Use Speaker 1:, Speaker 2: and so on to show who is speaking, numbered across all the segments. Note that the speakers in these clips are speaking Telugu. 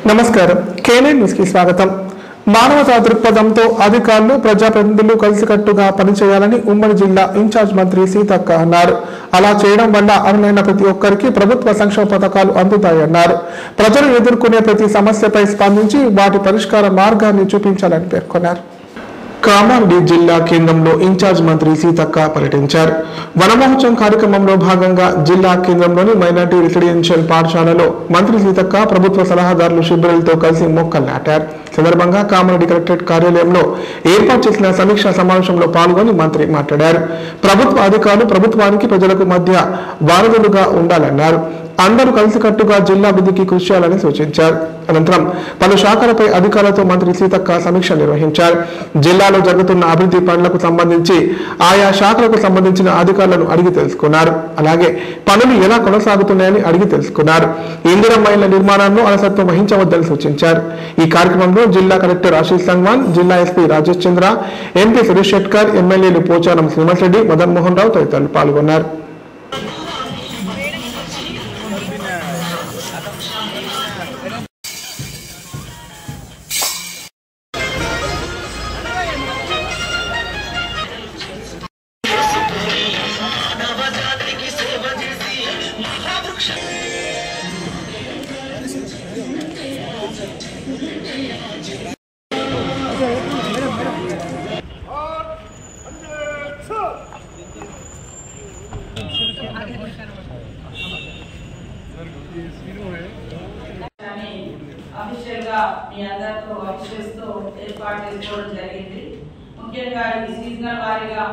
Speaker 1: నమస్కారం కేనే న్యూస్ కి స్వాగతం। మానవతా దృక్పథంతో అధికారులు ప్రజాప్రతినిధులు కలిసికట్టుగా పనిచేయాలని ఉమ్మడి జిల్లా ఇన్ఛార్జ్ మంత్రి సీతక్క అన్నారు। అలా చేయడం వల్ల అర్హులైన ప్రతి ఒక్కరికి ప్రభుత్వ సంక్షేమ పథకాలు అందుతాయన్నారు। ప్రజలు ఎదుర్కొనే ప్రతి సమస్యపై స్పందించి వాటి పరిష్కార మార్గాన్ని చూపించాలని పేర్కొన్నారు। కామారెడ్డి జిల్లా కేంద్రంలో ఇన్ఛార్జ్ మంత్రి సీతక్క పర్యటించారు। వనమహోత్సవం కార్యక్రమంలో భాగంగా జిల్లా కేంద్రంలోని మైనార్టీ రెసిడెన్షియల్ పాఠశాలలో మంత్రి సీతక్క ప్రభుత్వ సలహాదారులు శిబిరాలతో కలిసి మొక్కలు నాటారు। సందర్భంగా కామారెడ్డి కలెక్టరేట్ కార్యాలయంలో ఏర్పాటు చేసిన సమీక్షా సమావేశంలో పాల్గొని మంత్రి మాట్లాడారు। ప్రభుత్వ అధికారులు ప్రభుత్వానికి ప్రజలకు మధ్య వారధులుగా ఉండాలన్నారు। అందరూ కలిసికట్టుగా జిల్లా అభివృద్ధికి కృషి చేయాలని సూచించారు। అనంతరం పలు శాఖలపై అధికారులతో మంత్రి సీతక్క సమీక్ష నిర్వహించారు। జిల్లాలో జరుగుతున్న అభివృద్ధి పనులకు సంబంధించి ఆయా శాఖలకు సంబంధించిన అధికారులను అడిగి తెలుసుకున్నారు। అలాగే పనులు ఎలా కొనసాగుతున్నాయని అడిగి తెలుసుకున్నారు। ఇందిరమ్మ ఇళ్ల నిర్మాణంలో అలసత్వం వహించవద్దని సూచించారు। ఈ కార్యక్రమంలో జిల్లా కలెక్టర్ ఆశీష్ సంగ్వాన్, జిల్లా ఎస్పీ రాజేష్ చంద్ర, ఎంపీ సురేష్ శెట్కర్, ఎమ్మెల్యేలు పోచారం శ్రీనివాస్ రెడ్డి, మదన్ మోహన్ రావు తదితరులు పాల్గొన్నారు।
Speaker 2: అఫీషియల్ గా మీ అందరితో వర్క్షేస్తూ ఏర్పాటు చేసుకోవడం జరిగింది। ముఖ్యంగా ఈ సీజనల్ వారీగా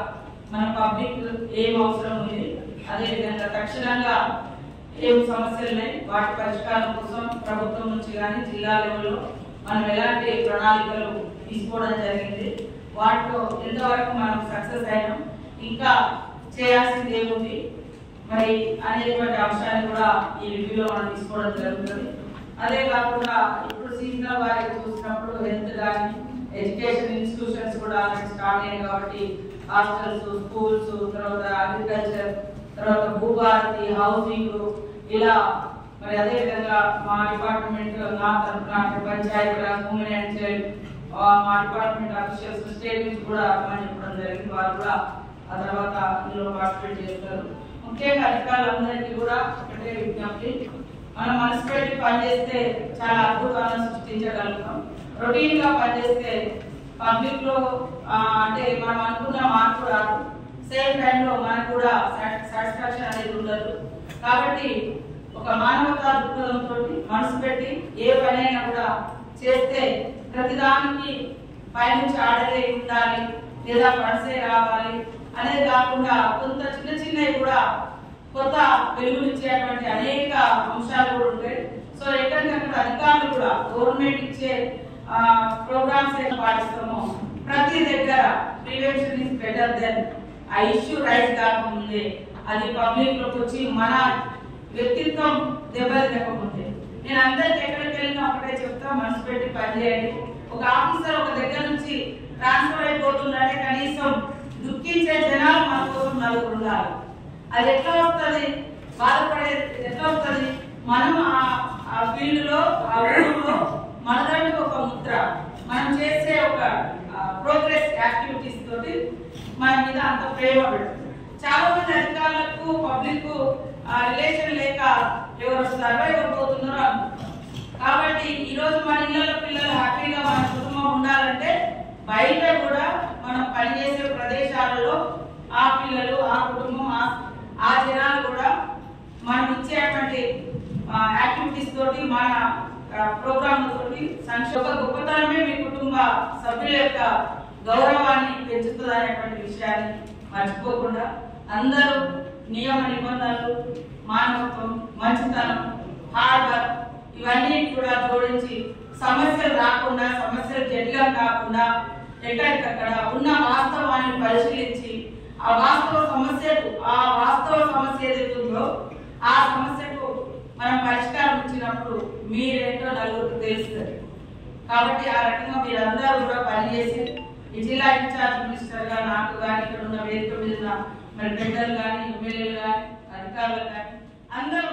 Speaker 2: మన పబ్లిక్ ఏం అవసరం ఉంది, అదేవిధంగా తక్షణంగా ఏం సమస్యలు ఉన్నాయి, వాటి పరిష్కారం కోసం ప్రభుత్వం నుంచి కానీ జిల్లా లెవెల్లో మనం ఎలాంటి ప్రణాళికలు తీసుకోవడం జరిగింది, వాటిలో ఎంతవరకు మనం సక్సెస్ అయినాం, ఇంకా చేయాల్సింది ఏముంది మరి అనేటువంటి అంశాన్ని కూడా ఈ రివ్యూలో మనం తీసుకోవడం జరుగుతుంది। అదే కాకుండా ఇప్పుడు సీజనల్ వారికి చూసినప్పుడు హెల్త్ కానీ ఎడ్యుకేషన్ ఇన్స్టిట్యూషన్స్ కూడా స్టార్ట్ అయ్యాయి కాబట్టి హాస్టల్స్, స్కూల్స్, తర్వాత అగ్రికల్చర్, తర్వాత భూభారతి, హౌసింగ్, ఇలా మరి అదేవిధంగా మా డిపార్ట్మెంట్ నా తరఫున Panchayati Raj, women and child మా డిపార్ట్మెంట్ అఫీషియల్స్ స్టేట్ నుంచి కూడా రమ్మని చెప్పడం జరిగింది। వారు కూడా ఆ తర్వాత ఇందులో పార్టిసిపేట్ చేస్తారు। ముఖ్యంగా అధికారులందరికీ కూడా ఒకటే విజ్ఞప్తి, మనం మనసు పెట్టి పనిచేస్తే చాలా అద్భుతాలను సృష్టించగలుగుతాం। రొటీన్ గా పనిచేస్తే పబ్లిక్ లో అంటే మనం అనుకున్న మార్పు రాదు, సేమ్ టైంలో మనకు కూడా సాటిస్ఫాక్షన్ అనేది ఉండదు। కాబట్టి ఒక మానవతా దృక్పథంతో మనసు పెట్టి ఏ పనైనా కూడా చేస్తే ప్రతిదానికి పైనుంచి ఆర్డరే ఉండాలి లేదా ఫండ్సే రావాలి అనేది కాకుండా కొంత చిన్న చిన్నవి కూడా కొత్త వెలుగునిచ్చేటువంటి అనేక అంశాలు కూడా ఉంటాయి। సో ఎక్కడికక్కడ అధికారులు కూడా గవర్నమెంట్ ఇచ్చే ప్రోగ్రామ్స్ ఏం పాటిస్తామో ప్రతి దగ్గర ప్రివెన్షన్ ఇస్ బెటర్ దెన్ ఆ ఇష్యూ రైజ్ కాకముందే అది పబ్లిక్ లోకి వచ్చి మన వ్యక్తిత్వం దెబ్బతినకపోతే నేను అందరికి ఎక్కడికి వెళ్ళినా ఒకటే చెప్తా, మనసు పెట్టి పనిచేయండి। ఒక ఆఫీసర్ ఒక దగ్గర నుంచి ట్రాన్స్ఫర్ అయిపోతుందంటే కనీసం దుఃఖించే జనాలు మన కోసం నలుగురు ఉండాలి। అది ఎట్లా వస్తుంది, బాధపడేది ఎట్లా వస్తుంది, మనం ఆ ఫీల్డ్ లో ఆ ఊళ్ళో మనదంటూ ఒక ముద్ర, మనం చేసే ఒక ప్రోగ్రెస్ యాక్టివిటీస్ తోటి మన మీద అంత ప్రేమ పెడుతుంది। చాలా మంది అధికారులకు పబ్లిక్ రిలేషన్ లేక ఎవరు వస్తారో ఎవరు పోతున్నారో అనుకుంటారు। కాబట్టి ఈ రోజు మన ఇళ్ళలో పిల్లలు హ్యాపీగా మన కుటుంబం ఉండాలంటే బయట కూడా మనం పనిచేసే ప్రదేశాలలో ఆ పిల్లలు, ఆ కుటుంబం, ఆ జనాలు కూడా మనం ఇచ్చేటువంటి యాక్టివిటీస్ తోటి మన ప్రోగ్రామ్ తోటి సంక్షేమ గొప్పతనమే మీ కుటుంబ సభ్యుల యొక్క గౌరవాన్ని పెంచుతుంది అనేటువంటి విషయాన్ని మర్చిపోకుండా అందరూ నియమ నిబంధనలు, మానవత్వం, మంచితనం, హార్డ్ వర్క్ ఇవన్నీ కూడా జోడించి సమస్యలు రాకుండా, సమస్యలు జటిలం కాకుండా ఎక్కడికక్కడ ఉన్న వాస్తవాన్ని పరిశీలించి ఆ వాస్తవ సమస్య ఏదైతుందో ఆ సమస్యకు మనం పరిష్కారం ఇచ్చినప్పుడు మీరేంటో నలుగురికి తెలుస్తుంది। కాబట్టి ఆ రకంగా మీరందరూ కూడా పనిచేసి ఈ జిల్లా ఇన్ఛార్జ్ మినిస్టర్ గా నాకు కానీ ఇక్కడ ఉన్న వేదిక మీద మరి పెద్దలు కానీ ఎమ్మెల్యేలు కానీ అధికారులు కానీ అందరూ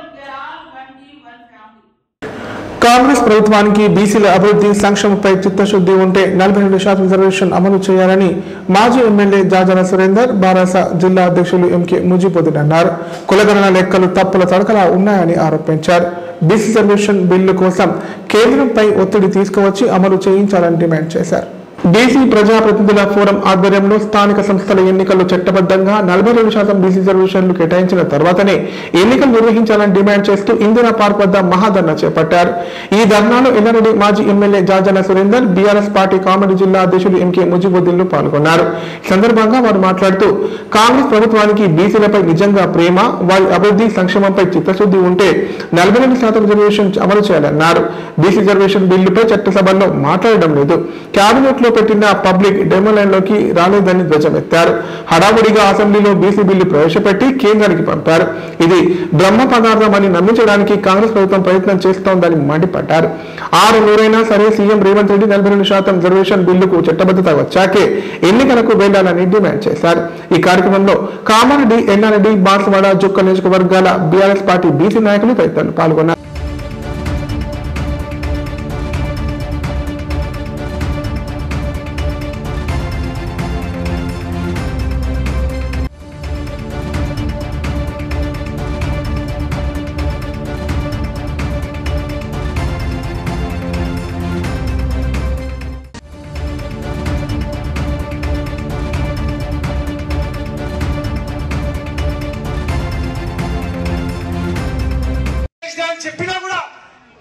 Speaker 1: కాంగ్రెస్ ప్రభుత్వానికి బీసీల అభివృద్ధి సంక్షేమంపై చిత్తశుద్ధి ఉంటే 42% రిజర్వేషన్ అమలు చేయాలని మాజీ ఎమ్మెల్యే జాజల సురేందర్ బారాస జిల్లా అధ్యక్షులు ఎంకే ముజీబుద్దీన్ అన్నారు. కులగణన లెక్కలు తప్పుల తడకలా ఉన్నాయని ఆరోపించారు. బీసీ రిజర్వేషన్ బిల్లు కోసం కేంద్రంపై ఒత్తిడి తీసుకువచ్చి అమలు చేయించాలని డిమాండ్ చేశారు. బీసీ ప్రజాప్రతినిధుల ఫోరం ఆధ్వర్యంలో స్థానిక సంస్థల ఎన్నికల్లో చట్టబద్ధంగా 42% బీసీ రిజర్వేషన్లు కేటాయించిన తర్వాతనే ఎన్నికలు నిర్వహించాలని డిమాండ్ చేస్తూ ఇందిరా పార్క్ వద్ద మహాధర్నా చేపట్టారు. ఈ ధర్నాలో ఎల్లారెడ్డి మాజీ MLA Jajala Surender, BRS party comedy జిల్లా అధ్యక్షులు ఎంకే ముజీబుద్దీన్ పాల్గొన్నారు. ఈ సందర్భంగా వారు మాట్లాడుతూ కాంగ్రెస్ ప్రభుత్వానికి బీసీలపై నిజంగా ప్రేమ, వారి అభివృద్ధి సంక్షేమంపై చిత్తశుద్ధి ఉంటే 42% రిజర్వేషన్ అమలు చేయాలన్నారు. బీసీ రిజర్వేషన్ బిల్లుపై చట్టసభల్లో మాట్లాడడం లేదు, కేబినెట్ లో పెట్టిన పబ్లిక్ డెమో లైన్ లోకి రాలేదని ధ్వజమెత్తారు. హడావుడిగా అసెంబ్లీలో బీసీ బిల్లు ప్రవేశపెట్టి కేంద్రానికి పంపారు. ఇది బ్రహ్మ పదార్థం అని నమ్మించడానికి కాంగ్రెస్ ప్రభుత్వం ప్రయత్నం చేస్తోందని మండిపడ్డారు. 6 సరే సీఎం రేవంత్ రెడ్డి 42% రిజర్వేషన్ బిల్లుకు చట్టబద్ధత వచ్చాకే ఎన్నికలకు వెళ్లాలని డిమాండ్ చేశారు. ఈ కార్యక్రమంలో కామారెడ్డి, ఎల్లారెడ్డి, బాన్సువాడ, జుక్క నియోజకవర్గాల బీఆర్ఎస్ పార్టీ బీసీ నాయకులు తదితరులు పాల్గొన్నారు.
Speaker 3: చెప్పినా కూడా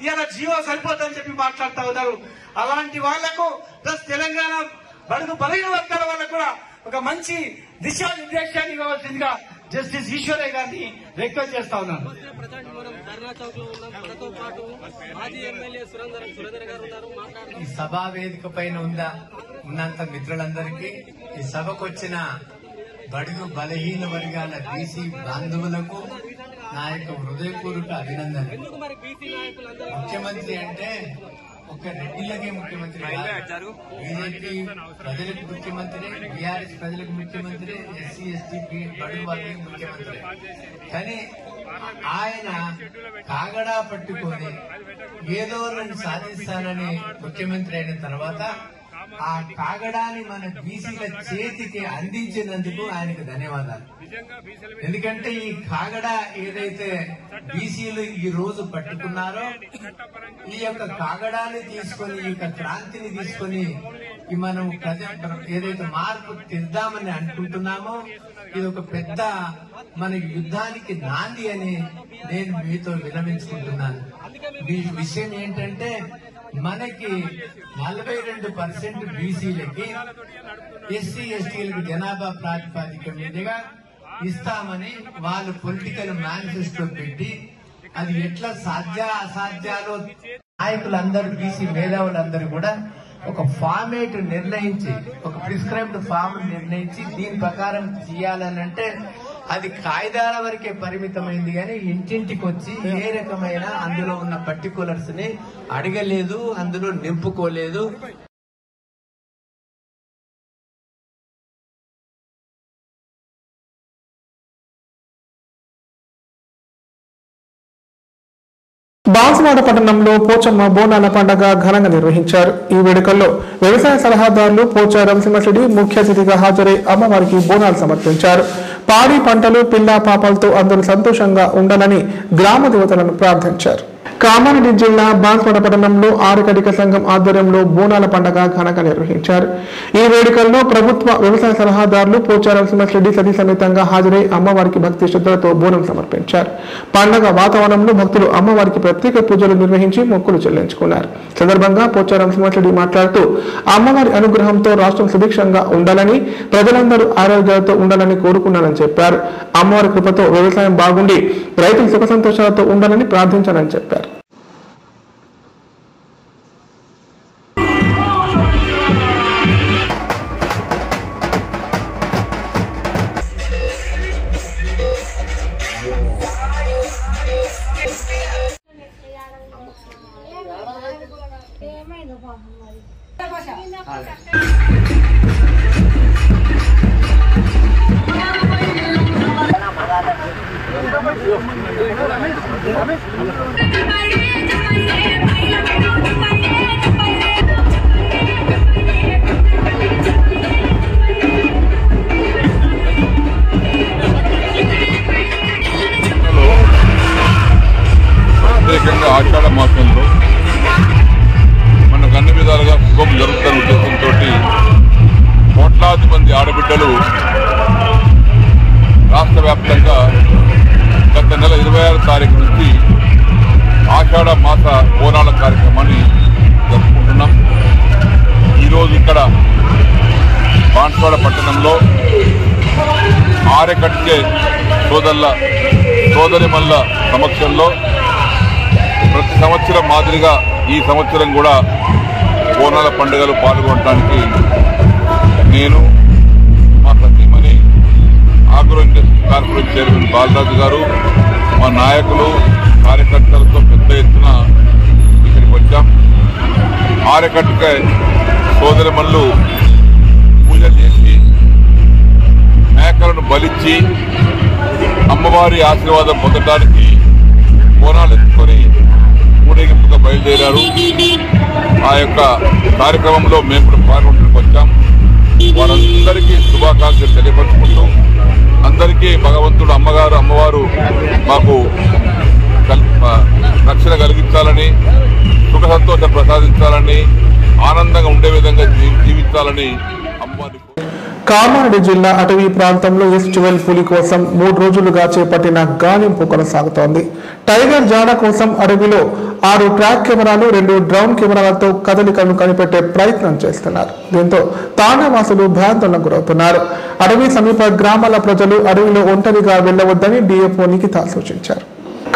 Speaker 3: ఇలా జీవో సరిపోతుందని చెప్పి మాట్లాడుతూ ఉన్నారు. అలాంటి వాళ్లకు ప్లస్ తెలంగాణ బడుగు బలహీన వర్గాల వాళ్ళకు కూడా ఒక మంచి దిశానిర్దేశాన్ని ఇవ్వవలసిందిగా జస్టిస్ ఈశ్వరయ్య గారిని రిక్వెస్ట్ చేస్తా ఉన్నాను.
Speaker 4: ఈ సభా వేదిక పైన ఉన్నంత మిత్రులందరికీ, ఈ సభకు వచ్చిన బడుగు బలహీన వర్గాల బీసీ బాంధవులకు నా యొక్క హృదయపూర్వక అభినందనలు. ముఖ్యమంత్రి అంటే ఒక రెడ్డిలకే ముఖ్యమంత్రి కాదు, బీజేపీ ప్రజలకు ముఖ్యమంత్రి, బీఆర్ఎస్ ప్రజలకు ముఖ్యమంత్రి, ఎస్సీ ఎస్టీ బడుగు వాళ్ళకి ముఖ్యమంత్రి. కానీ ఆయన కాగడా పట్టుకొని ఏదో రెండు సాధిస్తానని ముఖ్యమంత్రి అయిన తర్వాత ఆ కాగడాన్ని మన బీసీల చేతికి అందించినందుకు ఆయనకు ధన్యవాదాలు. ఎందుకంటే ఈ కాగడా ఏదైతే బీసీలు ఈ రోజు పట్టుకున్నారో, ఈ యొక్క కాగడాన్ని తీసుకొని, ఈ యొక్క క్రాంతిని తీసుకొని మనం ఏదైతే మార్పు తెద్దామని అనుకుంటున్నామో, ఇది ఒక పెద్ద మన యుద్ధానికి నాంది అని నేను మీతో విన్నవించుకుంటున్నాను. మీ విషయం ఏంటంటే, మనకి 42% బీసీలకి, ఎస్సీ ఎస్టీలకు జనాభా ప్రాతిపదిక మీదుగా ఇస్తామని వాళ్ళు పొలిటికల్ మేనిఫెస్టో పెట్టి, అది ఎట్లా అసాధ్యాలో నాయకులందరూ, బీసీ మేధావులందరూ కూడా ఒక ఫార్మేట్ నిర్ణయించి, ఒక ప్రిస్క్రైబ్డ్ ఫామ్ నిర్ణయించి దీని ప్రకారం చేయాలనంటే అది కాయిదాల వరకే పరిమితమైంది. కానీ ఇంటింటికి వచ్చి ఏ రకమైన అందులో ఉన్న పర్టికులర్స్ ని అడగలేదు, అందులో నింపుకోలేదు.
Speaker 1: బాన్సువాడ పట్టణంలో పోచమ్మ బోనాల పండుగ ఘనంగా నిర్వహించారు. ఈ వేడుకల్లో వ్యవసాయ సలహాదారులు పోచారం సింహశెట్టి ముఖ్య అతిథిగా హాజరై అమ్మవారికి బోనాలు సమర్పించారు. పాడి పంటలు, పిల్ల పాపలతో అందరూ సంతోషంగా ఉండాలని గ్రామ దేవతలను ప్రార్థించారు. కామారెడ్డి జిల్లా బాన్సువాడ పట్టణంలో ఆరుకటిక సంఘం ఆధ్వర్యంలో బోనాల పండుగ ఘనంగా నిర్వహించారు. ఈ వేడుకల్లో ప్రభుత్వ వ్యవసాయ సలహాదారులు పోచారం సింహశెట్టి సతీ సమేతంగా హాజరై అమ్మవారికి భక్తి శ్రద్ధలతో బోనం సమర్పించారు. పండుగ వాతావరణంలో భక్తులు అమ్మవారికి ప్రత్యేక పూజలు నిర్వహించి మొక్కులు చెల్లించుకున్నారు. సందర్భంగా పోచారం సింహశెట్టి మాట్లాడుతూ అమ్మవారి అనుగ్రహంతో రాష్ట్రం సుభిక్షంగా ఉండాలని, ప్రజలందరూ ఆరోగ్యాలతో ఉండాలని కోరుకున్నానని చెప్పారు. అమ్మవారి కృపతో వ్యవసాయం బాగుండి రైతులు సుఖ సంతోషాలతో ఉండాలని ప్రార్థించాలని చెప్పారు.
Speaker 5: Bye. ప్రత్యేకంగా ఆషాఢ మాసంలో మనకు అన్ని విధాలుగా శుభం జరుగుతున్న ఉద్దేశంతో కోట్లాది మంది ఆడబిడ్డలు రాష్ట్ర వ్యాప్తంగా గత నెల 26వ తారీఖు నుంచి ఆషాఢ మాస బోనాల కార్యక్రమాన్ని జరుపుకుంటున్నాం. ఈరోజు ఇక్కడ బాన్స్వాడ పట్టణంలో ఆరెకట్టే సోదరిమల్ల సమక్షంలో ప్రతి సంవత్సరం మాదిరిగా ఈ సంవత్సరం కూడా బోనాల పండుగలు పాల్గొనడానికి నేను మా సతీమణి agro industry corporation chairman Balaraju గారు మా నాయకులు కార్యకర్తలతో పెద్ద ఎత్తున ఇక్కడికి వచ్చాం. ఆరెకట్టే సోదరిమల్లు పూజ చేసి మేకలను బలిచ్చి అమ్మవారి ఆశీర్వాదం పొందడానికి బోనాలు ఎత్తుకొని ఊరేగింపుగా బయలుదేరారు. ఆ యొక్క కార్యక్రమంలో మేము కూడా పాల్గొనడానికి వచ్చాం. వారందరికీ శుభాకాంక్షలు తెలియపరుచుకుంటూ అందరికీ భగవంతుడు అమ్మవారు మాకు రక్షణ కలిగించాలని, సుఖ సంతోషం ప్రసాదించాలని, ఆనందంగా ఉండే విధంగా జీవించాలని అమ్మవారి.
Speaker 1: కామారెడ్డి జిల్లా అటవీ ప్రాంతంలో S12 పులి కోసం 3 రోజులుగా చేపట్టిన గాలింపు కొనసాగుతోంది. టైగర్ జాడ కోసం అడవిలో 6 ట్రాక్ కెమెరాలు 2 డ్రోన్ కెమెరాలతో కదలికలను కనిపెట్టే ప్రయత్నం చేస్తున్నారు. దీంతో తాండావాసులు భయాందోళనకు గురవుతున్నారు. అడవి సమీప గ్రామాల ప్రజలు అడవిలో ఒంటరిగా వెళ్లవద్దని DFO నిఖిత సూచించారు.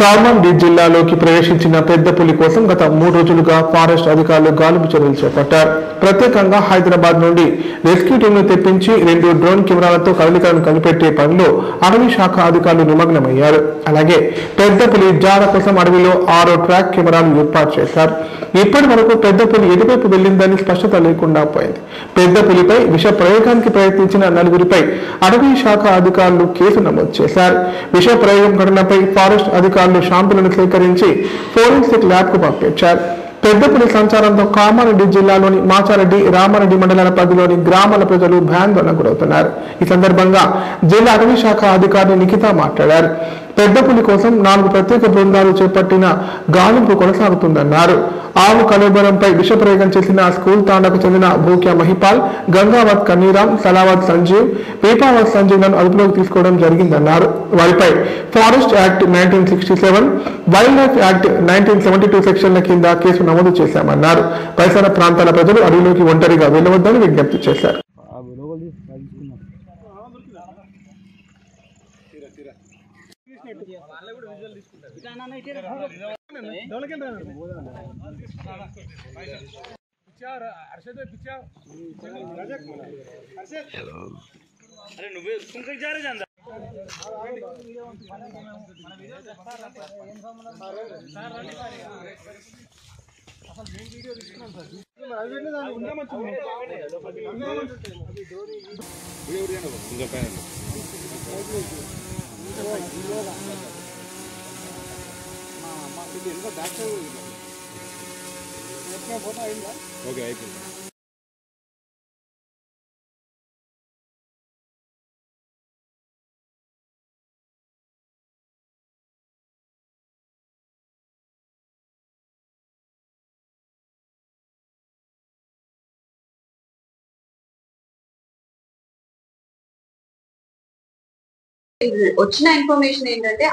Speaker 1: కామారెడ్డి జిల్లాలోకి ప్రవేశించిన పెద్ద పులి కోసం గత 3 రోజులుగా ఫారెస్ట్ అధికారులు గాలింపు చర్యలు చేపట్టారు. ప్రత్యేకంగా హైదరాబాద్ నుండి రెస్క్యూ టీంను తెప్పించి 2 డ్రోన్ కెమెరాలతో కదలికలను కనిపెట్టే పనిలో అటవీ శాఖ అధికారులు నిమగ్నమయ్యారు. అలాగే పెద్ద పులి జాడ కోసం అడవిలో 6 ట్రాక్ కెమెరాలు ఏర్పాటు చేశారు. ఇప్పటి వరకు పెద్ద పులి ఎటువైపు వెళ్లిందని స్పష్టత లేకుండా పోయింది. పెద్ద పులిపై విష ప్రయోగానికి ప్రయత్నించిన 4గురిపై అటవీ శాఖ అధికారులు కేసు నమోదు చేశారు. విష ప్రయోగం ఘటనపై ఫారెస్ట్ అధికారులు శాంపులను సేకరించి ఫోరెన్సిక్ ల్యాబ్ కు పంపించారు. పెద్ద పులి సంచారంతో కామారెడ్డి జిల్లాలోని మాచారెడ్డి, రామారెడ్డి మండలాల పరిధిలోని గ్రామాల ప్రజలు భయాందోళనకు గురవుతున్నారు. ఈ సందర్భంగా జిల్లా అటవీ శాఖ అధికారి నిఖిత మాట్లాడారు. పెద్ద పులి కోసం 4 ప్రత్యేక బృందాలు చేపట్టిన గాలింపు కొనసాగుతుందన్నారు. ఆవు కలేబరంపై విష ప్రయోగం చేసిన స్కూల్ తాండాకు చెందిన భూక్యా మహిపాల్, గంగావత్ కన్నీరామ్, సలావత్ సంజీవ్, పీపావత్ సంజీవ్లను అదుపులోకి తీసుకోవడం జరిగిందన్నారు. వారిపై forest act 1967, wild life act 1972 సెక్షన్ల కింద కేసు నమోదు చేశామన్నారు. పరిసర ప్రాంతాల ప్రజలు అడవిలోకి ఒంటరిగా వెళ్లవద్దని విజ్ఞప్తి చేశారు.
Speaker 6: अरे నువ్వే सुनकर जा रहे जांदा అసలు మెయిన్ వీడియో తీసుకున్నాం సార్. అది దాని ఉందా మంచి వీడియో పైన మా ఇది ఎంత బ్యాక్ సైడ్ ఫోటో అయిందా? ఓకే అయిపోయింది.
Speaker 7: వచ్చిన ఇన్ఫర్మేషన్ ఏంటంటే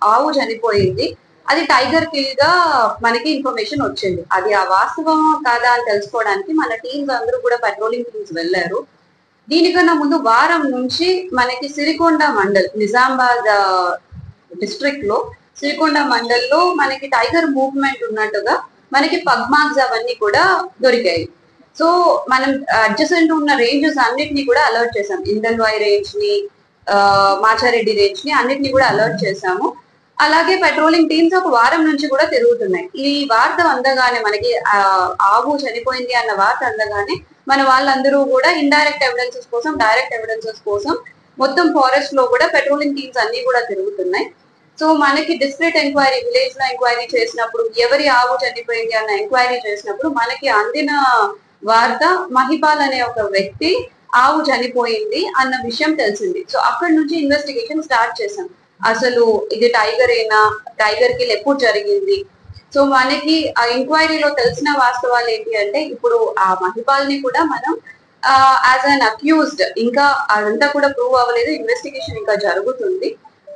Speaker 7: ఆవు చనిపోయింది, అది టైగర్ కిల్ గా మనకి ఇన్ఫర్మేషన్ వచ్చింది. అది ఆ వాస్తవం కాదా అని తెలుసుకోవడానికి మన టీమ్స్ అందరూ కూడా పెట్రోలింగ్ టీమ్స్ వెళ్ళారు. దీనికన్నా ముందు వారం నుంచి మనకి సిరికొండ మండల్, నిజామాబాద్ డిస్ట్రిక్ట్ లో సిరికొండ మండల్లో మనకి టైగర్ మూవ్మెంట్ ఉన్నట్టుగా మనకి పగ్మార్క్స్ అవన్నీ కూడా దొరికాయి. సో మనం అడ్జసెంట్ ఉన్న రేంజెస్ అన్నిటిని కూడా అలర్ట్ చేసాం. ఇందల్వాయి రేంజ్ ని, మాచారెడ్డి రేంజ్ ని అన్నిటిని కూడా అలర్ట్ చేసాము. అలాగే పెట్రోలింగ్ టీమ్స్ ఒక వారం నుంచి కూడా తిరుగుతున్నాయి. ఈ వార్త అందగానే, మనకి ఆవు చనిపోయింది అన్న వార్త అందగానే మన వాళ్ళందరూ కూడా ఇండైరెక్ట్ ఎవిడెన్సెస్ కోసం, డైరెక్ట్ ఎవిడెన్సెస్ కోసం మొత్తం ఫారెస్ట్ లో కూడా పెట్రోలింగ్ టీమ్స్ అన్ని కూడా తిరుగుతున్నాయి. సో మనకి డిస్ట్రిక్ట్ ఎంక్వైరీ, విలేజ్ లో ఎంక్వైరీ చేసినప్పుడు, ఎవరి ఆవు చనిపోయింది అన్న ఎంక్వైరీ చేసినప్పుడు మనకి అందిన వార్త మహిపాల్ అనే ఒక వ్యక్తి ఆవు చనిపోయింది అన్న విషయం తెలిసింది. సో అక్కడి నుంచి ఇన్వెస్టిగేషన్ స్టార్ట్ చేసాం. అసలు ఇది టైగర్ ఏనా, టైగర్ కిల్ ఎప్పుడు జరిగింది. సో మనకి ఆ ఎంక్వైరీలో తెలిసిన వాస్తవాలు ఏంటి అంటే ఇప్పుడు ఆ మహిపాల్ని కూడా మనం యాజ్ అన్ అక్యూజ్డ్, ఇంకా అదంతా కూడా ప్రూవ్ అవ్వలేదు, ఇన్వెస్టిగేషన్ ఇంకా జరుగుతుంది.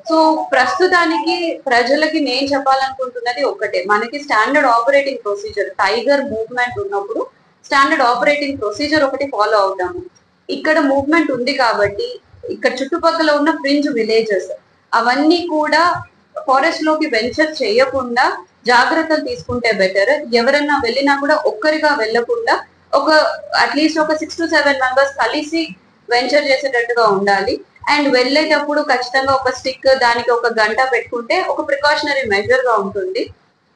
Speaker 7: సో ప్రస్తుతానికి ప్రజలకి నేను చెప్పాలనుకుంటున్నది ఒక్కటే, మనకి standard operating procedure, tiger movement ఉన్నప్పుడు స్టాండర్డ్ ఆపరేటింగ్ ప్రొసీజర్ ఒకటి ఫాలో అవుతాము. ఇక్కడ మూవ్మెంట్ ఉంది కాబట్టి ఇక్కడ చుట్టుపక్కల ఉన్న ఫ్రింజ్ విలేజెస్ అవన్నీ కూడా ఫారెస్ట్ లోకి వెంచర్ చేయకుండా జాగ్రత్తలు తీసుకుంటే బెటర్. ఎవరన్నా వెళ్ళినా కూడా ఒక్కరిగా వెళ్ళకుండా ఒక అట్లీస్ట్ ఒక 6 to 7 మెంబర్స్ కలిసి వెంచర్ చేసేటట్టుగా ఉండాలి. అండ్ వెళ్ళేటప్పుడు ఖచ్చితంగా ఒక స్టిక్, దానికి ఒక గంట పెట్టుకుంటే ఒక ప్రికాషనరీ మెజర్ గా ఉంటుంది.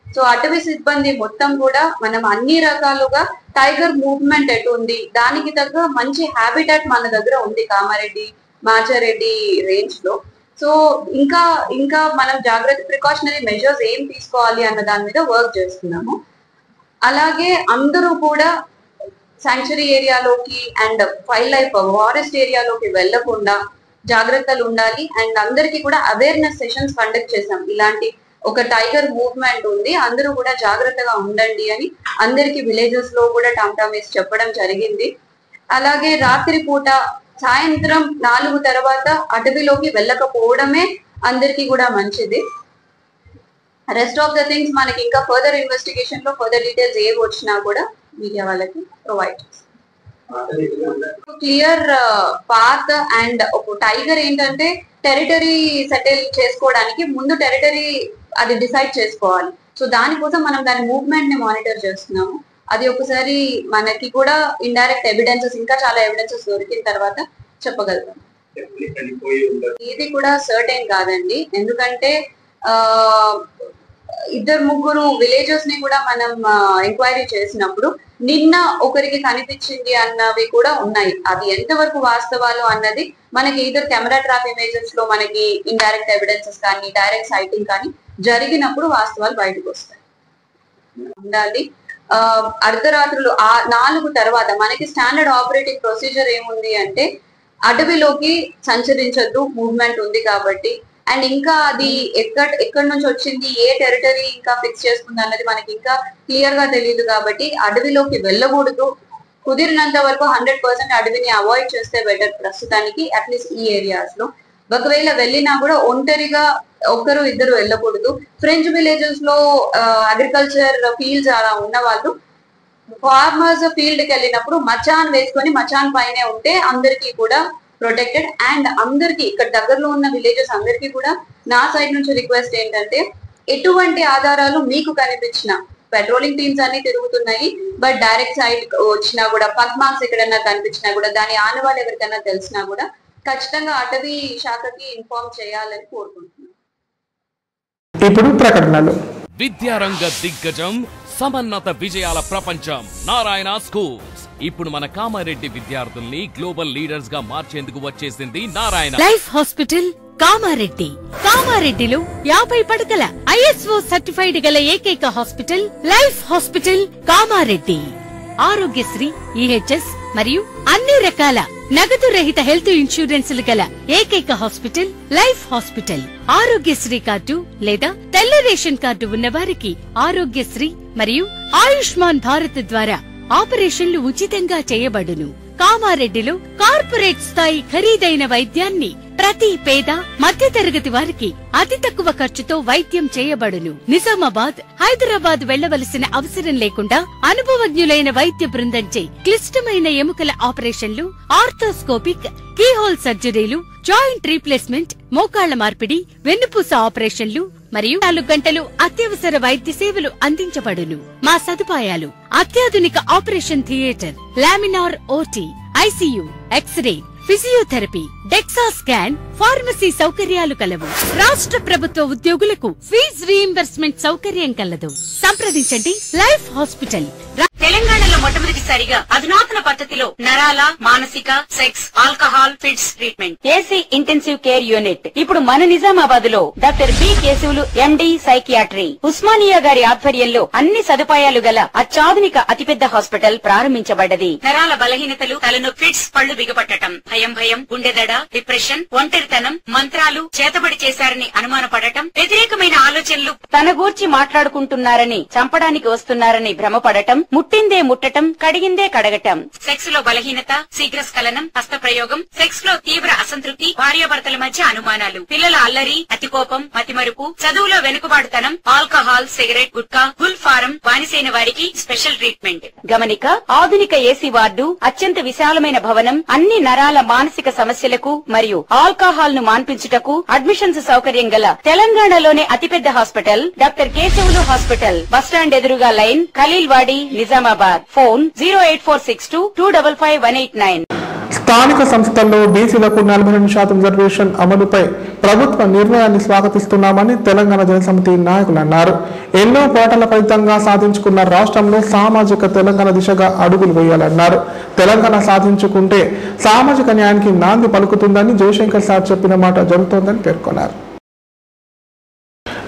Speaker 7: సో అటవీ సిబ్బంది మొత్తం కూడా మనం అన్ని రకాలుగా టైగర్ మూవ్మెంట్ ఎటు ఉంది, దానికి తగ్గ మంచి హ్యాబిటాట్ మన దగ్గర ఉంది కామారెడ్డి, మాచారెడ్డి రేంజ్ లో. సో ఇంకా మనం జాగ్రత్త ప్రికాషనరీ మెజర్స్ ఏం తీసుకోవాలి అన్న దాని మీద వర్క్ చేస్తున్నాము. అలాగే అందరూ కూడా శాంక్చురీ ఏరియాలోకి అండ్ వైల్డ్ లైఫ్ ఫారెస్ట్ ఏరియాలోకి వెళ్లకుండా జాగ్రత్తలు ఉండాలి. అండ్ అందరికీ కూడా అవేర్నెస్ సెషన్స్ కండక్ట్ చేసాం. ఇలాంటి ఒక టైగర్ మూవ్మెంట్ ఉంది, అందరూ కూడా జాగ్రత్తగా ఉండండి అని అందరికి విలేజెస్ లో కూడా టామ్టామేసి చెప్పడం జరిగింది. అలాగే రాత్రి పూట సాయంత్రం 4 తర్వాత అటవీలోకి వెళ్ళకపోవడమే అందరికీ కూడా మంచిది. రెస్ట్ ఆఫ్ ద థింగ్స్ మనకి ఇంకా ఫర్దర్ ఇన్వెస్టిగేషన్ లో ఫర్దర్ డీటెయిల్స్ ఏవి వచ్చినా కూడా మీడియా వాళ్ళకి ప్రొవైడ్ చేస్తాం. క్లియర్ పాత్ అండ్ ఒక టైగర్ ఏంటంటే టెరిటరీ సెటిల్ చేసుకోవడానికి ముందు టెరిటరీ అది డిసైడ్ చేసుకోవాలి. సో దానికోసం మనం దాని మూవ్మెంట్ ని మానిటర్ చేస్తున్నాము. అది ఒకసారి మనకి కూడా ఇండైరెక్ట్ ఎవిడెన్సెస్, ఇంకా చాలా ఎవిడెన్సెస్ దొరికిన తర్వాత చెప్పగలుగుతాం. ఇది కూడా సర్టెన్ కాదండి, ఎందుకంటే 2-3 విలేజెస్ ని కూడా మనం ఎంక్వైరీ చేసినప్పుడు నిన్న ఒకరికి కనిపించింది అన్నవి కూడా ఉన్నాయి. అది ఎంతవరకు వాస్తవాలు అన్నది మనకి ఇద్దరు కెమెరా ట్రాప్ ఇమేజెస్ లో మనకి ఇండైరెక్ట్ ఎవిడెన్సెస్ కానీ డైరెక్ట్ సైటింగ్ కానీ జరిగినప్పుడు వాస్తవాలు బయటకు వస్తాయి. ఉండాలి. అర్ధరాత్రులు 4 తర్వాత మనకి స్టాండర్డ్ ఆపరేటింగ్ ప్రొసీజర్ ఏముంది అంటే అడవిలోకి సంచరించద్దు, మూవ్మెంట్ ఉంది కాబట్టి. అండ్ ఇంకా అది ఎక్కడి నుంచి వచ్చింది, ఏ టెరిటరీ ఇంకా ఫిక్స్ చేసుకుంది అన్నది మనకి ఇంకా క్లియర్ గా తెలియదు కాబట్టి అడవిలోకి వెళ్ళకూడదు. కుదిరినంత వరకు 100% అడవిని అవాయిడ్ చేస్తే బెటర్ ప్రస్తుతానికి, అట్లీస్ట్ ఈ ఏరియాస్ లో. ఒకవేళ వెళ్ళినా కూడా ఒంటరిగా 1-2 వెళ్ళకూడదు. ఫ్రెంచ్ విలేజెస్ లో అగ్రికల్చర్ ఫీల్డ్స్ అలా ఉన్న వాళ్ళు ఫార్మర్స్ ఫీల్డ్ కి వెళ్ళినప్పుడు మచాన్ వేసుకొని మచాన్ పైనే ఉంటే అందరికీ కూడా ప్రొటెక్టెడ్. అండ్ అందరికి ఇక్కడ దగ్గరలో ఉన్న విలేజెస్ అందరికీ కూడా నా సైడ్ నుంచి రిక్వెస్ట్ ఏంటంటే ఎటువంటి ఆధారాలు మీకు కనిపించిన, పెట్రోలింగ్ టీమ్స్ అన్ని తిరుగుతున్నాయి, బట్ డైరెక్ట్ సైడ్ వచ్చినా కూడా పగ్ మార్క్స్ ఎక్కడన్నా కనిపించినా కూడా దాని ఆనవాళ్ళు ఎవరికైనా తెలిసినా కూడా ఖచ్చితంగా అటవీ శాఖకి ఇన్ఫార్మ్ చేయాలని కోరుకుంటున్నాను.
Speaker 1: ఇప్పుడు ప్రకటనలు.
Speaker 8: విద్యారంగ దిగ్గజం, సమన్నత విజయాల ప్రపంచం నారాయణ స్కూల్స్. ఇప్పుడు మన కామారెడ్డి విద్యార్థుల్ని గ్లోబల్ లీడర్స్ గా మార్చేందుకు వచ్చేసింది నారాయణ
Speaker 9: లైఫ్ హాస్పిటల్ కామారెడ్డి. కామారెడ్డిలో 50 పడకల ISO సర్టిఫైడ్ గల ఏకైక hospital life hospital Kamareddy. Aarogyasri, EHS మరియు అన్ని రకాల నగదు రహిత హెల్త్ ఇన్సూరెన్సులు గల ఏకైక hospital life hospital. Aarogyasri card లేదా తెల్ల రేషన్ కార్డు ఉన్న వారికి ఆరోగ్యశ్రీ మరియు ఆయుష్మాన్ భారత్ ద్వారా ఆపరేషన్లు ఉచితంగా చేయబడును. కామారెడ్డిలో కార్పొరేట్ స్థాయి ఖరీదైన వైద్యాన్ని ప్రతి పేద మధ్యతరగతి వారికి అతి తక్కువ ఖర్చుతో వైద్యం చేయబడును. నిజామాబాద్, హైదరాబాద్ వెళ్లవలసిన అవసరం లేకుండా అనుభవజ్ఞులైన వైద్య బృందంచే క్లిష్టమైన ఎముకల ఆపరేషన్లు, ఆర్థోస్కోపిక్, కీహోల్ సర్జరీలు, జాయింట్ రీప్లేస్మెంట్, మోకాళ్ల మార్పిడి, వెన్నుపూస ఆపరేషన్లు మరియు 4 గంటలు అత్యవసర వైద్య సేవలు అందించబడును. మా సదుపాయాలు: అత్యాధునిక operation theatre, laminar OT, ICU, x-ray, physiotherapy, DEXA scan, pharmacy సౌకర్యాలు కలవు. రాష్ట్ర ప్రభుత్వ ఉద్యోగులకు ఫీజు రీయింబర్స్మెంట్ సౌకర్యం కలదు. సంప్రదించండి లైఫ్ హాస్పిటల్. తెలంగాణలో మొట్టమొదటిసారిగా అధునాతన పద్ధతిలో నరాల, మానసిక, sex, alcohol, fits treatment, AC intensive care unit ఇప్పుడు మన నిజామాబాద్ లో doctor B Keshavulu MD psychiatry, Osmania గారి ఆధ్వర్యంలో అన్ని సదుపాయాలు గల అత్యాధునిక అతిపెద్ద హాస్పిటల్ ప్రారంభించబడ్డది. నరాల బలహీనతలు, తలనొప్పి, ఫిట్స్, పళ్లు బిగపట్టడం, భయం, గుండెదడ, డిప్రెషన్, ఒంటరితనం, మంత్రాలు చేతబడి చేశారని అనుమానపడటం, వ్యతిరేకమైన ఆలోచనలు, తన గూర్చి మాట్లాడుకుంటున్నారని, చంపడానికి వస్తున్నారని భ్రమపడటం, ముట్టిందే ముట్టటం, కడిగిందే కడగటం, సెక్స్ లో బలహీనత, శీఘ్రస్ఖలనం, హస్తప్రయోగం, సెక్స్ లో తీవ్ర అసంతృప్తి, భార్యాభర్తల మధ్య అనుమానాలు, పిల్లల అల్లరి, అతికోపం, మతిమరుపు, చదువులో వెనుకబాటుతనం, alcohol, cigarette, gutka, Gul form బానిసైన వారికి స్పెషల్ ట్రీట్మెంట్. గమనిక, ఆధునిక ఏసీ వార్డు, అత్యంత విశాలమైన భవనం, అన్ని నరాల మానసిక సమస్యలకు మరియు ఆల్కహాల్ ను మాన్పించుటకు అడ్మిషన్స్ సౌకర్యం గల తెలంగాణలోనే అతిపెద్ద hospital doctor Keshavulu hospital, bus stand ఎదురుగా లైన్, ఖలీల్వాడి, నిజామాబాద్. ఫోన్ 08462255189.
Speaker 1: స్థానిక సంస్థల్లో బీసీలకు 42% రిజర్వేషన్ అమలుపై ప్రభుత్వ నిర్ణయాన్ని స్వాగతిస్తున్నామని తెలంగాణ జనసమితి నాయకులు అన్నారు. ఎన్నో పోరాటాల ఫలితంగా సాధించుకున్న రాష్ట్రంలో సామాజిక తెలంగాణ దిశగా అడుగులు వేయాలన్నారు. తెలంగాణ సాధించుకుంటే సామాజిక న్యాయానికి నాంది పలుకుతుందని జయశంకర్ సార్ చెప్పిన మాట జరుగుతోందని పేర్కొన్నారు.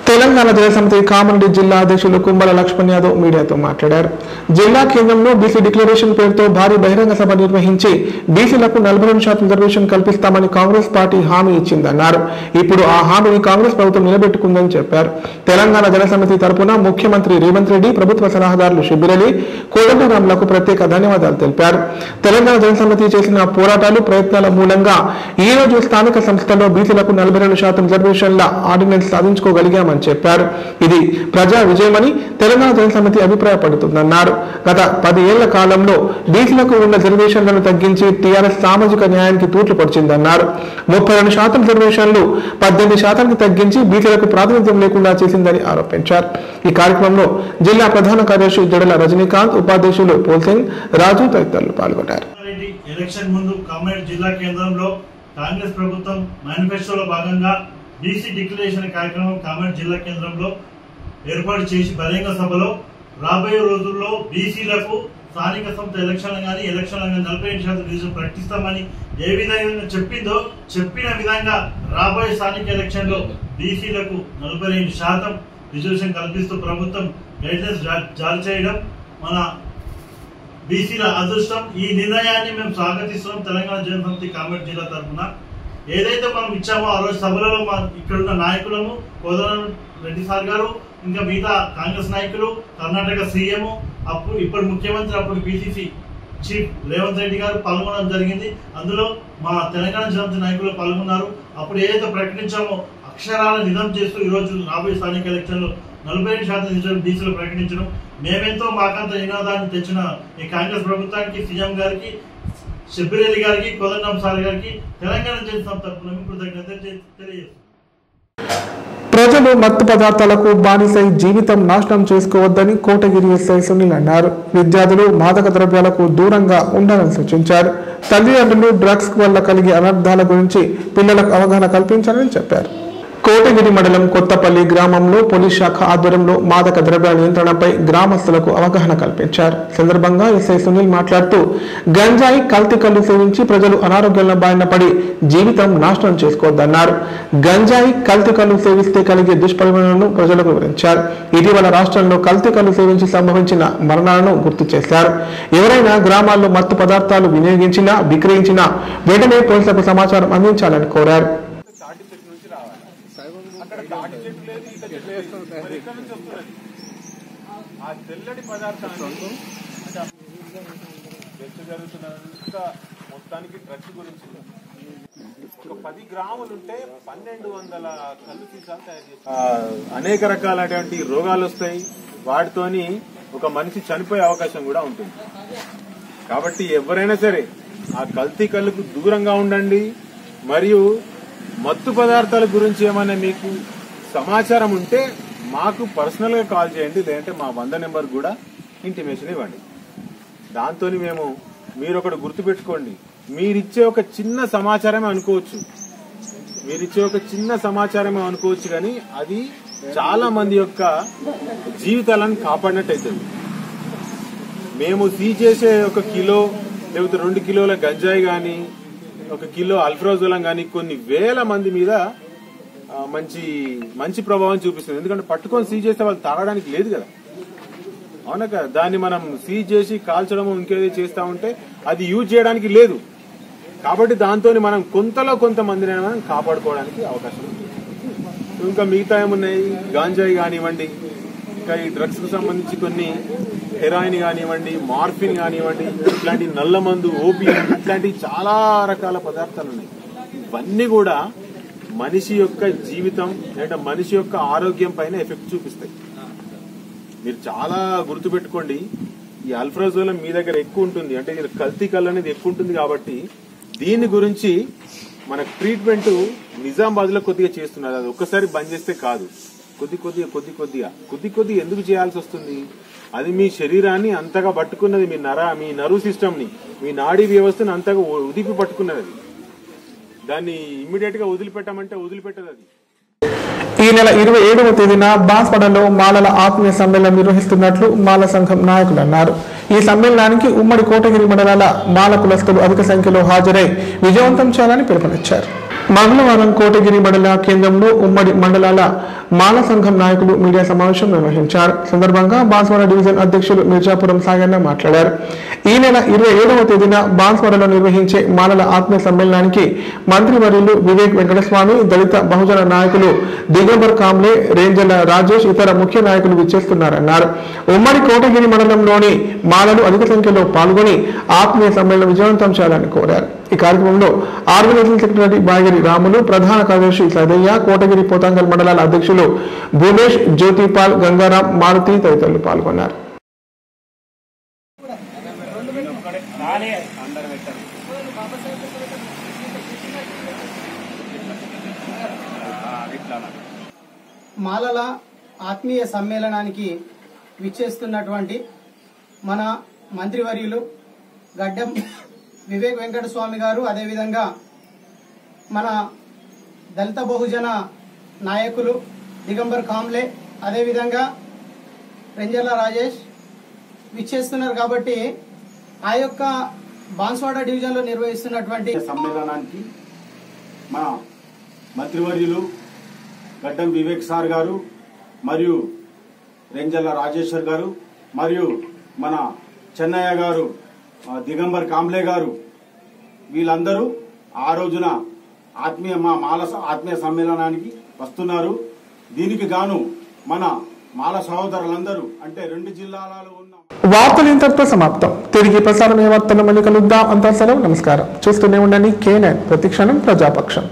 Speaker 1: తెలంగాణ జనసమితి కామారెడ్డి జిల్లా అధ్యక్షులు కుంబల లక్ష్మణ్ యాదవ్ మీడియాతో మాట్లాడారు. జిల్లా కేంద్రంలో బీసీ డిక్లరేషన్ పేరుతో భారీ బహిరంగ సభ నిర్వహించి బీసీలకు 42% రిజర్వేషన్ కల్పిస్తామని కాంగ్రెస్ పార్టీ హామీ ఇచ్చిందన్నారు. ఇప్పుడు ఆ హామీని కాంగ్రెస్ ప్రభుత్వం నిలబెట్టుకుందని చెప్పారు. తెలంగాణ జనసమితి తరపున ముఖ్యమంత్రి రేవంత్ రెడ్డి, ప్రభుత్వ సలహాదారులు షబ్బీర్ అలీ, కోదండరాంలకు ప్రత్యేక ధన్యవాదాలు తెలిపారు. తెలంగాణ జనసమితి చేసిన పోరాటాలు, ప్రయత్నాల మూలంగా ఈ రోజు స్థానిక సంస్థల్లో బీసీలకు 42% రిజర్వేషన్ల ఆర్డినెన్స్ సాధించుకోగలిగామని చెప్పారు. ఇది ప్రజా విజయమని తెలంగాణ జనసమితి అభిప్రాయపడుతుందన్నారు. గత 10 ఏళ్ల కాలంలో బీసీలకు ఉన్న రిజర్వేషన్లను తగ్గించి టీఆర్ఎస్ సామాజిక న్యాయానికి తూట్లు పొడిచిందన్నారు. 32% రిజర్వేషన్లు 18% తగ్గించి బీసీలకు ప్రాతినిధ్యం లేకుండా చేసిందని ఆరోపించారు. ఈ కార్యక్రమంలో జిల్లా ప్రధాన కార్యదర్శి జడల రజనీకాంత్, ఉపాధ్యక్షులు పోల్సింగ్, రాజు తదితరులు పాల్గొన్నారు.
Speaker 10: ఎలక్షన్ ముందు కామారెడ్డి జిల్లా కేంద్రంలో కాంగ్రెస్ ప్రభుత్వం మేనిఫెస్టోలో భాగంగా బీసీ డిక్లరేషన్ కార్యక్రమం కామారెడ్డి జిల్లా కేంద్రంలో ఏర్పాటు చేసి బహిరంగ సభలో రాబోయే రోజుల్లో బీసీలకు స్థానిక సంస్థ ఎలక్షన్లు కానీ 42% రిజర్వేషన్ ప్రకటిస్తామని ఏ విధంగా చెప్పిందో చెప్పిన విధంగా రాబోయే స్థానిక ఎలక్షన్ లో బీసీలకు 42% రిజర్వేషన్ కల్పిస్తూ ప్రభుత్వం గైడ్లైన్స్ జారీ చేయడం మన బీసీల అదృష్టం. ఈ నిర్ణయాన్ని మేము స్వాగతిస్తున్నాం. తెలంగాణ జనసమితి కామారెడ్డి జిల్లా తరఫున ఏదైతే మనం ఇచ్చామో ఆ రోజు సభలలో ఇక్కడున్న నాయకులము, కోదండ రెడ్డి సార్ గారు, ఇంకా మిగతా కాంగ్రెస్ నాయకులు, కర్ణాటక సీఎం, ఇప్పుడు ముఖ్యమంత్రి, అప్పుడు పిసిసి చీఫ్ రేవంత్ రెడ్డి గారు పాల్గొనడం జరిగింది. అందులో మా తెలంగాణ జనసమితి నాయకులు పాల్గొన్నారు. అప్పుడు ఏదైతే ప్రకటించామో అక్షరాల నిజం చేస్తూ ఈరోజు రాబోయే స్థానిక ఎలక్షన్లో 42% రిజర్వేషన్ బీసీలు ప్రకటించడం మేమెంతో మాకంత నినాదాన్ని తెచ్చిన ఈ కాంగ్రెస్ ప్రభుత్వానికి, సీఎం గారికి, షబ్బీర్ అలీ గారికి, కోదండరాం సార్ గారికి తెలంగాణ జనసమితి తరఫున కృతజ్ఞతలు తెలియజేస్తున్నాం.
Speaker 1: ప్రజలు మత్తు పదార్థాలకు బానిసై జీవితం నాశనం చేసుకోవద్దని కోటగిరి ఎస్ఐ సునీల్ అన్నారు. విద్యార్థులు మాదక ద్రవ్యాలకు దూరంగా ఉండాలని సూచించారు. తల్లిదండ్రులు డ్రగ్స్ వల్ల కలిగే అనర్థాల గురించి పిల్లలకు అవగాహన కల్పించాలని చెప్పారు. కోటగిరి మండలం కొత్తపల్లి గ్రామంలో పోలీస్ శాఖ ఆధ్వర్యంలో మాదక ద్రవ్యాల నియంత్రణపై గ్రామస్తులకు అవగాహన కల్పించారు. సందర్భంగా ఎస్ఐ సునీల్ మాట్లాడుతూ గంజాయి, కల్తీ కల్లు సేవించి ప్రజలు అనారోగ్యాల బారిన పడి జీవితం నాశనం చేసుకోవద్దన్నారు. గంజాయి, కల్తీ కల్లు సేవిస్తే కలిగే దుష్పరిణామాలను ప్రజలకు వివరించారు. ఇటీవల రాష్ట్రంలో కల్తీ కల్లు సేవించి సంభవించిన మరణాలను గుర్తు చేశారు. ఎవరైనా గ్రామాల్లో మత్తు పదార్థాలు వినియోగించినా, విక్రయించినా వెంటనే పోలీసులకు సమాచారం అందించాలని కోరారు.
Speaker 6: ఆ తెల్లటి పదార్థాన్ని జరుగుతున్నంత మొత్తానికి డ్రగ్స్ గురించి ఒక 10 గ్రాములు ఉంటే 1200 కళ్ళు సీసాలు తయారు చేస్తారు. అనేక రకాలైనటువంటి రోగాలు వస్తాయి. వాటితోని ఒక మనిషి చనిపోయే అవకాశం కూడా ఉంటుంది. కాబట్టి ఎవరైనా సరే ఆ కల్తీ కళ్ళకు దూరంగా ఉండండి. మరియు మత్తు పదార్థాల గురించి ఏమైనా మీకు సమాచారం ఉంటే మాకు పర్సనల్ గా కాల్ చేయండి, లేదంటే మా 100 నెంబర్ కూడా ఇంటిమేషన్ ఇవ్వండి. దాంతో మీరు ఒకటి గుర్తుపెట్టుకోండి, మీరిచ్చే ఒక చిన్న సమాచారమే అనుకోవచ్చు, కానీ అది చాలా మంది యొక్క జీవితాలను కాపాడినట్టు అవుతుంది. మేము సీజ్ చేసే 1 కిలో లేకపోతే 2 కిలోల గంజాయి కానీ 1 కిలో అల్ఫ్రాజోలం కానీ కొన్ని వేల మంది మీద మంచి ప్రభావం చూపిస్తుంది. ఎందుకంటే పట్టుకొని సీజ్ చేస్తే వాళ్ళు తాగడానికి లేదు కదా, అవునా కదా. దాన్ని మనం సీజ్ చేసి కాల్చడం ఇంకేదో చేస్తా ఉంటే అది యూజ్ చేయడానికి లేదు. కాబట్టి దాంతో మనం కొంతమందిని మనం కాపాడుకోవడానికి అవకాశం ఉంది. ఇంకా మిగతా ఏమున్నాయి, గాంజాయి కానివ్వండి, ఇంకా ఈ డ్రగ్స్ కు సంబంధించి కొన్ని హెరాయిన్ కానివ్వండి, మార్ఫిన్ కానివ్వండి, ఇట్లాంటి నల్ల మందు, ఓపియం, ఇట్లాంటి చాలా రకాల పదార్థాలు ఉన్నాయి. ఇవన్నీ కూడా మనిషి యొక్క జీవితం లేదా మనిషి యొక్క ఆరోగ్యం పైన ఎఫెక్ట్ చూపిస్తాయి. మీరు చాలా గుర్తుపెట్టుకోండి, ఈ అల్ఫ్రాజోలం మీ దగ్గర ఎక్కువ ఉంటుంది, అంటే కల్తీ కళ్ళు అనేది ఎక్కువ ఉంటుంది. కాబట్టి దీని గురించి మన ట్రీట్మెంట్ నిజామాబాద్ లో కొద్దిగా చేస్తున్నారు. అది ఒక్కసారి బంద్ చేస్తే కాదు, కొద్ది ఎందుకు చేయాల్సి వస్తుంది? అది మీ శరీరాన్ని అంతగా పట్టుకున్నది, మీ నర్వ్ సిస్టమ్ ని, మీ నాడీ వ్యవస్థను అంతగా ఉదిపి పట్టుకున్నది. అది దాన్ని ఇమ్మీడియట్ గా వదిలిపెట్టమంటే వదిలిపెట్టదు. అది
Speaker 1: ఈ నెల 27వ తేదీన బాన్స్వాడలో మాలల ఆత్మీయ సమ్మేళనం నిర్వహిస్తున్నట్లు మాల సంఘం నాయకులు అన్నారు. ఈ సమ్మేళనానికి ఉమ్మడి కోటగిరి మండలాల మాల కులస్తులు అధిక సంఖ్యలో హాజరై విజయవంతం చేయాలని పిలుపునిచ్చారు. మంగళవారం కోటగిరి మండల కేంద్రంలో ఉమ్మడి మండలాల మాల సంఘం నాయకులు మీడియా సమావేశం నిర్వహించారు. సందర్భంగా బాన్స్వాడ డివిజన్ అధ్యక్షులు మిర్జాపురం సాగన్న మాట్లాడారు. ఈ నెల 27వ తేదీన బాన్స్వాడలో నిర్వహించే మాలల ఆత్మీయ సమ్మేళనానికి మంత్రివర్యులు వివేక్ వెంకటస్వామి, దళిత బహుజన నాయకులు దిగంబర్ కాంబ్లే, రేంజర్ల రాజేష్, ఇతర ముఖ్య నాయకులు విచ్చేస్తున్నారన్నారు. ఉమ్మడి కోటగిరి మండలంలోని మాలలు అధిక సంఖ్యలో పాల్గొని ఆత్మీయ సమ్మేళనం విజయవంతం చేయాలని కోరారు. ఈ కార్యక్రమంలో ఆర్గనైజింగ్ సెక్రటరీ బాగిరి రాములు, ప్రధాన కార్యదర్శి సదయ్య, కోటగిరి పోతాంగల్ మండలాల అధ్యక్షులు భూమేష్, జ్యోతిపాల్, గంగారాం, మారుతి తదితరులు పాల్గొన్నారు.
Speaker 11: మాలల ఆత్మీయ సమ్మేళనానికి విచ్చేస్తున్నటువంటి మన మంత్రివర్యులు గడ్డం వివేక్ వెంకటస్వామి గారు, అదేవిధంగా మన దళిత బహుజన నాయకులు దిగంబర్ కాంబ్లే, అదేవిధంగా రేంజర్ల రాజేష్ విచ్చేస్తున్నారు. కాబట్టి ఆ యొక్క బాన్స్వాడ డివిజన్లో నిర్వహిస్తున్నటువంటి
Speaker 12: సమ్మేళనానికి మన మంత్రివర్యులు గడ్డం వివేక్ సార్ గారు మరియు రేంజర్ల రాజేశ్వర్ గారు మరియు మన చెన్నయ్య గారు, దిగంబర్ కాంబ్లే గారు, వీళ్ళందరూ ఆ రోజున మాల ఆత్మీయ సమ్మేళనానికి వస్తున్నారు. దీనికి గాను మన మాల సహోదరులందరూ అంటే 2 జిల్లాలలో ఉన్న
Speaker 1: వార్తలు ఇంతటితో సమాప్తం. తిరిగి ప్రసారమయ్యే వార్తలు మళ్ళీ కలుద్దాం. అంతా సెలవు, నమస్కారం. చూస్తూనే ఉండండి K9 ప్రతిక్షణం ప్రజాపక్షం.